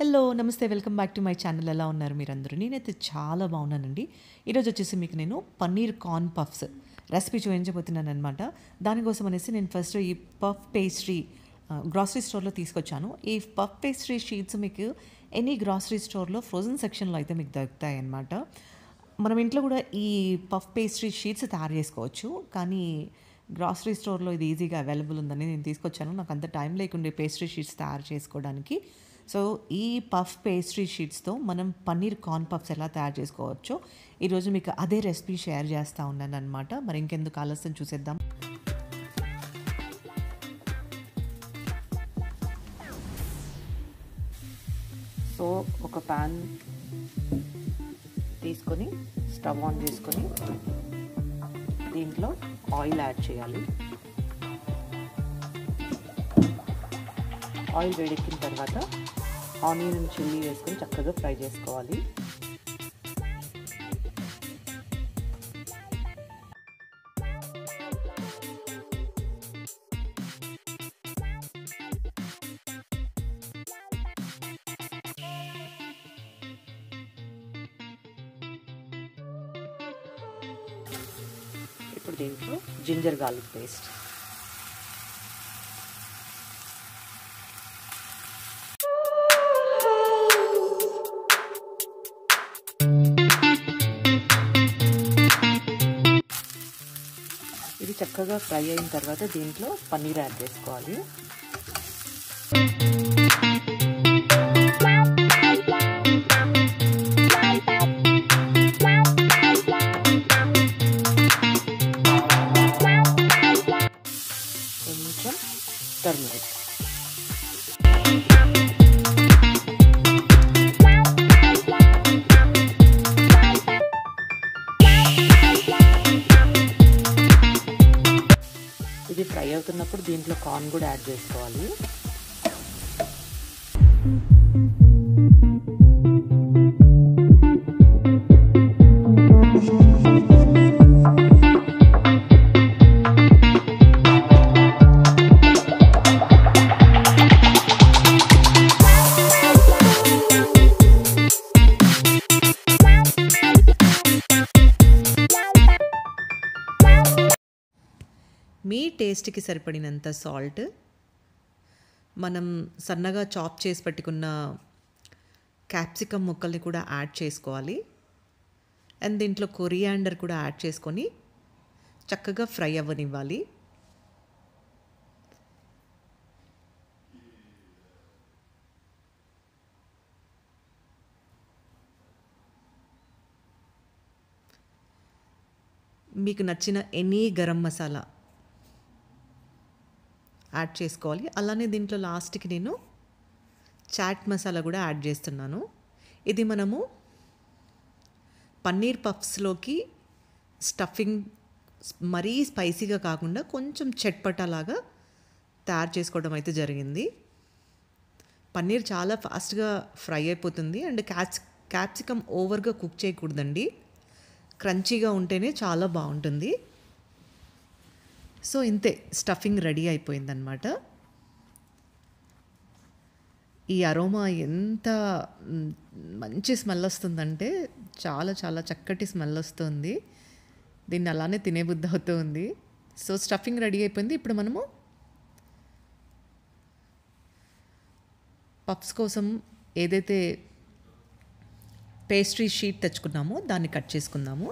Hello! నమస్తే. Welcome back to my channel. ఎలా ఉన్నారు మీరందరూ? నేనైతే చాలా బాగున్నానండి. ఈరోజు వచ్చేసి మీకు నేను పన్నీర్ కార్న్ పఫ్స్ రెసిపీ చూపించబోతున్నాననమాట. దానికోసం అనేసి నేను ఫస్ట్ ఈ పఫ్ పేస్ట్రీ గ్రాసరీ స్టోర్‌లో తీసుకొచ్చాను. ఈ పఫ్ పేస్ట్రీ షీట్స్ మీకు ఎనీ గ్రాసరీ స్టోర్‌లో ఫ్రోజన్ సెక్షన్‌లో అయితే మీకు దొరుకుతాయన్నమాట. మనం ఇంట్లో కూడా ఈ పఫ్ పేస్ట్రీ షీట్స్ తయారు చేసుకోవచ్చు. కానీ గ్రాసరీ స్టోర్‌లో ఇది ఈజీగా అవైలబుల్ ఉందని నేను తీసుకొచ్చాను. నాకు అంత టైం లేకుండే పేస్ట్రీ షీట్స్ తయారు చేసుకోవడానికి. సో ఈ పఫ్ పేస్ట్రీ షీట్స్తో మనం పన్నీర్ కార్న్ పఫ్స్ ఎలా తయారు చేసుకోవచ్చో ఈరోజు మీకు అదే రెసిపీ షేర్ చేస్తూ ఉన్నాను అనమాట. మరి ఇంకెందుకు ఆలస్యం చూసేద్దాం. సో ఒక ప్యాన్ తీసుకొని స్టవ్ ఆన్ చేసుకొని దీంట్లో ఆయిల్ యాడ్ చేయాలి. ఆయిల్ వేడెక్కిన తర్వాత ఆనియన్ చిల్లీ వేసుకొని చక్కగా ఫ్రై చేసుకోవాలి. ఇప్పుడు దీంట్లో జింజర్ గార్లిక్ పేస్ట్, ఇది చక్కగా ఫ్రై అయిన తర్వాత దీంట్లో పన్నీర్ యాడ్ చేసుకోవాలి. కొంచెం టర్మరిక్, ఇది ఫ్రై అవుతున్నప్పుడు దీంట్లో కార్న్ కూడా యాడ్ చేసుకోవాలి. మీ టేస్ట్కి సరిపడినంత సాల్ట్, మనం సన్నగా చాప్ చేసి పెట్టుకున్న క్యాప్సికమ్ ముక్కల్ని కూడా యాడ్ చేసుకోవాలి. అండ్ దీంట్లో కొరియాండర్ కూడా యాడ్ చేసుకొని చక్కగా ఫ్రై అవ్వనివ్వాలి. మీకు నచ్చిన ఎనీ గరం మసాలా యాడ్ చేసుకోవాలి. అలానే దీంట్లో లాస్ట్కి నేను చాట్ మసాలా కూడా యాడ్ చేస్తున్నాను. ఇది మనము పన్నీర్ పఫ్స్లోకి స్టఫింగ్ మరీ స్పైసీగా కాకుండా కొంచెం చట్పటాలాగా తయారు చేసుకోవడం అయితే జరిగింది. పన్నీర్ చాలా ఫాస్ట్గా ఫ్రై అయిపోతుంది. అండ్ క్యాప్సికమ్ ఓవర్గా కుక్ చేయకూడదండి, క్రంచీగా ఉంటేనే చాలా బాగుంటుంది. సో ఇంతే, స్టఫింగ్ రెడీ అయిపోయిందనమాట. ఈ అరోమా ఎంత మంచి స్మెల్ వస్తుందంటే చాలా చాలా చక్కటి స్మెల్ వస్తుంది. దీన్ని అలానే తినేబుద్ధి అవుతుంది. సో స్టఫింగ్ రెడీ అయిపోయింది. ఇప్పుడు మనము పఫ్స్ కోసం ఏదైతే పేస్ట్రీ షీట్ తెచ్చుకున్నామో దాన్ని కట్ చేసుకుందాము.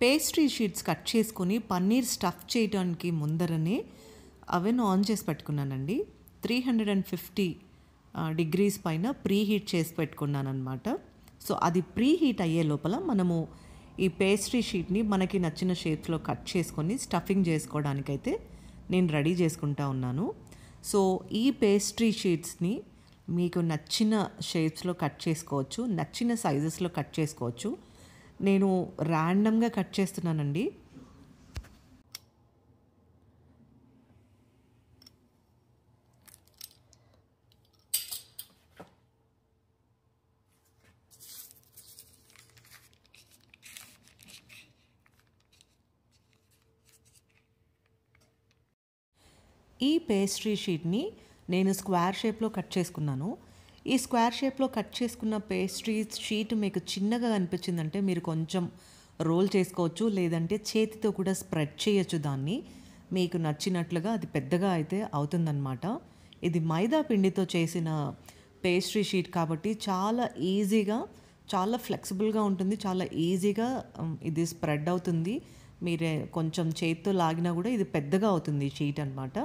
పేస్ట్రీ షీట్స్ కట్ చేసుకొని పన్నీర్ స్టఫ్ చేయడానికి ముందరనే అవెన్ ఆన్ చేసి పెట్టుకున్నానండి. 350 డిగ్రీస్ పైన ప్రీ హీట్ చేసి పెట్టుకున్నాను అనమాట. సో అది ప్రీ హీట్ అయ్యే లోపల మనము ఈ పేస్ట్రీ షీట్ని మనకి నచ్చిన షేప్స్లో కట్ చేసుకొని స్టఫింగ్ చేసుకోవడానికైతే నేను రెడీ చేసుకుంటా ఉన్నాను. సో ఈ పేస్ట్రీ షీట్స్ని మీకు నచ్చిన షేప్స్లో కట్ చేసుకోవచ్చు, నచ్చిన సైజెస్లో కట్ చేసుకోవచ్చు. నేను ర్యాండమ్గా కట్ చేస్తున్నానండి. ఈ పేస్ట్రీ షీట్ని నేను స్క్వేర్ షేప్లో కట్ చేసుకున్నాను. ఈ స్క్వేర్ షేప్లో కట్ చేసుకున్న పేస్ట్రీ షీట్ మీకు చిన్నగా అనిపించిందంటే మీరు కొంచెం రోల్ చేసుకోవచ్చు, లేదంటే చేతితో కూడా స్ప్రెడ్ చేయొచ్చు దాన్ని. మీకు నచ్చినట్లుగా అది పెద్దగా అయితే అవుతుందన్నమాట. ఇది మైదా పిండితో చేసిన పేస్ట్రీ షీట్ కాబట్టి చాలా ఈజీగా, చాలా ఫ్లెక్సిబుల్గా ఉంటుంది, చాలా ఈజీగా ఇది స్ప్రెడ్ అవుతుంది. మీరే కొంచెం చేతితో లాగినా కూడా ఇది పెద్దగా అవుతుంది షీట్ అన్నమాట.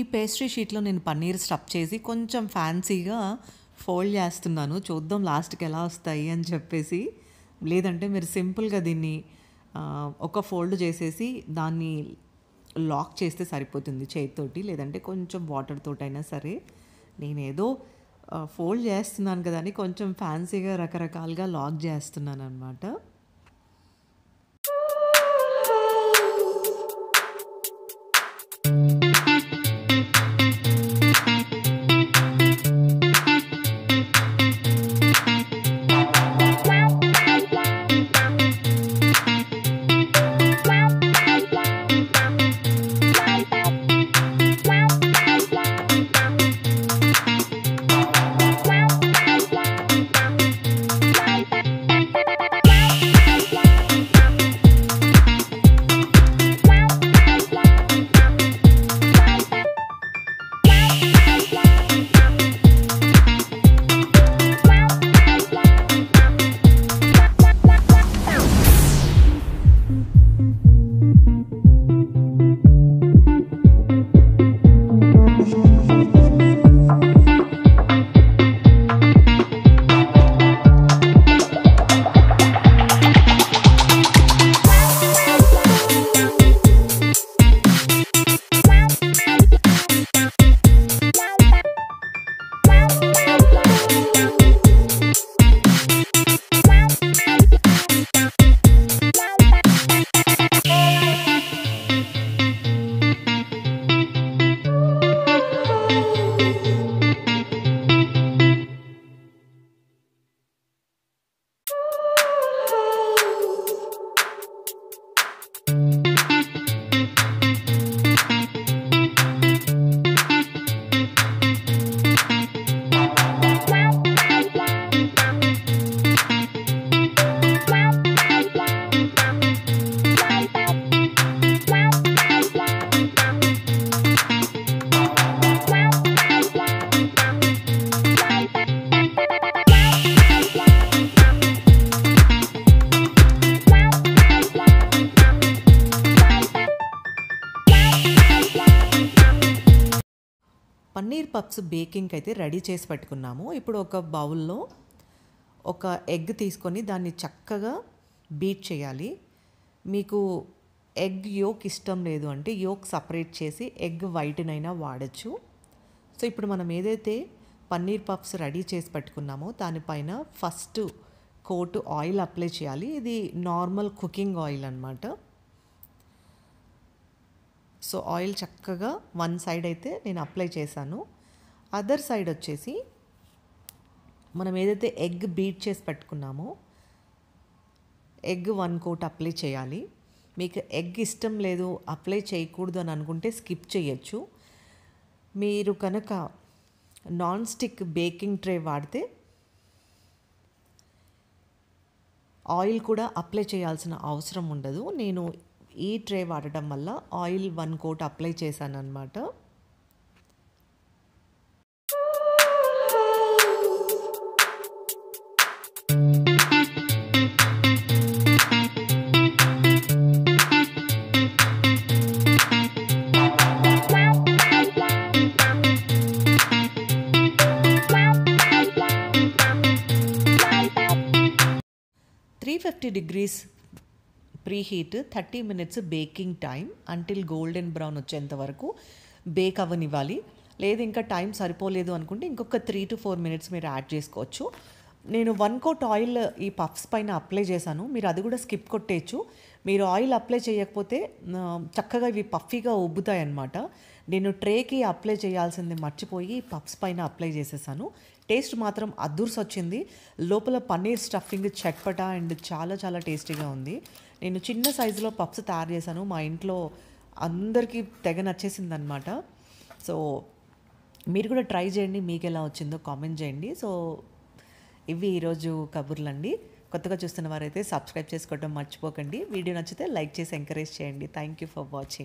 ఈ పేస్ట్రీ షీట్లో నేను పన్నీర్ స్టఫ్ చేసి కొంచెం ఫ్యాన్సీగా ఫోల్డ్ చేస్తున్నాను. చూద్దాం లాస్ట్కి ఎలా వస్తాయి అని చెప్పేసి. లేదంటే మీరు సింపుల్గా దీన్ని ఒక ఫోల్డ్ చేసేసి దాన్ని లాక్ చేస్తే సరిపోతుంది చేతితోటి, లేదంటే కొంచెం వాటర్ తోటైనా సరే. నేనేదో ఫోల్డ్ చేస్తున్నాను కదా అని కొంచెం ఫ్యాన్సీగా రకరకాలుగా లాక్ చేస్తున్నాను అనమాట. పఫ్స్ బేకింగ్కి అయితే రెడీ చేసి పెట్టుకున్నాము. ఇప్పుడు ఒక బౌల్లో ఒక ఎగ్ తీసుకొని దాన్ని చక్కగా బీట్ చేయాలి. మీకు ఎగ్ యోక్ ఇష్టం లేదు అంటే యోక్ సపరేట్ చేసి ఎగ్ వైట్నైనా వాడచ్చు. సో ఇప్పుడు మనం ఏదైతే పన్నీర్ పఫ్స్ రెడీ చేసి పెట్టుకున్నామో దానిపైన ఫస్ట్ కోట్ ఆయిల్ అప్లై చేయాలి. ఇది నార్మల్ కుకింగ్ ఆయిల్ అన్నమాట. సో ఆయిల్ చక్కగా వన్ సైడ్ అయితే నేను అప్లై చేశాను. అదర్ సైడ్ వచ్చేసి మనం ఏదైతే ఎగ్ బీట్ చేసి పెట్టుకున్నామో ఎగ్ వన్ కోట్ అప్లై చేయాలి. మీకు ఎగ్ ఇష్టం లేదు, అప్లై చేయకూడదు అని అనుకుంటే స్కిప్ చేయొచ్చు. మీరు కనుక నాన్ స్టిక్ బేకింగ్ ట్రే వాడితే ఆయిల్ కూడా అప్లై చేయాల్సిన అవసరం ఉండదు. నేను ఈ ట్రే వాడటం వల్ల ఆయిల్ వన్ కోట్ అప్లై చేశాను అన్నమాట. $350 pre heat 30 minutes baking time until golden brown వచ్చేంత వరకు బేక్ అవ్వనివ్వాలి. లేదు ఇంకా టైం సరిపోలేదు అనుకుంటే ఇంకొక 3 to 4 మినిట్స్ మీరు యాడ్ చేసుకోవచ్చు. నేను వన్ కోట్ ఆయిల్ ఈ పఫ్స్ పైన అప్లై చేశాను. మీరు అది కూడా స్కిప్ కొట్టేయచ్చు. మీరు ఆయిల్ అప్లై చేయకపోతే చక్కగా ఇవి పఫీగా ఉబ్బుతాయి అన్నమాట. నేను ట్రేకి అప్లై చేయాల్సింది మర్చిపోయి పఫ్స్ పైన అప్లై చేసేసాను. టేస్ట్ మాత్రం అద్దుర్స్ వచ్చింది. లోపల పన్నీర్ స్టఫింగ్ చట్పటా అండ్ చాలా చాలా టేస్టీగా ఉంది. నేను చిన్న సైజులో పఫ్స్ తయారు చేశాను. మా ఇంట్లో అందరికీ తెగ నచ్చేసింది అనమాట. సో మీరు కూడా ట్రై చేయండి, మీకు ఎలా వచ్చిందో కామెంట్ చేయండి. సో ఇవి ఈరోజు కబుర్లండి. కొత్తగా చూస్తున్న వారైతే సబ్స్క్రైబ్ చేసుకోవడం మర్చిపోకండి. వీడియో నచ్చితే లైక్ చేసి ఎంకరేజ్ చేయండి. Thank you for watching.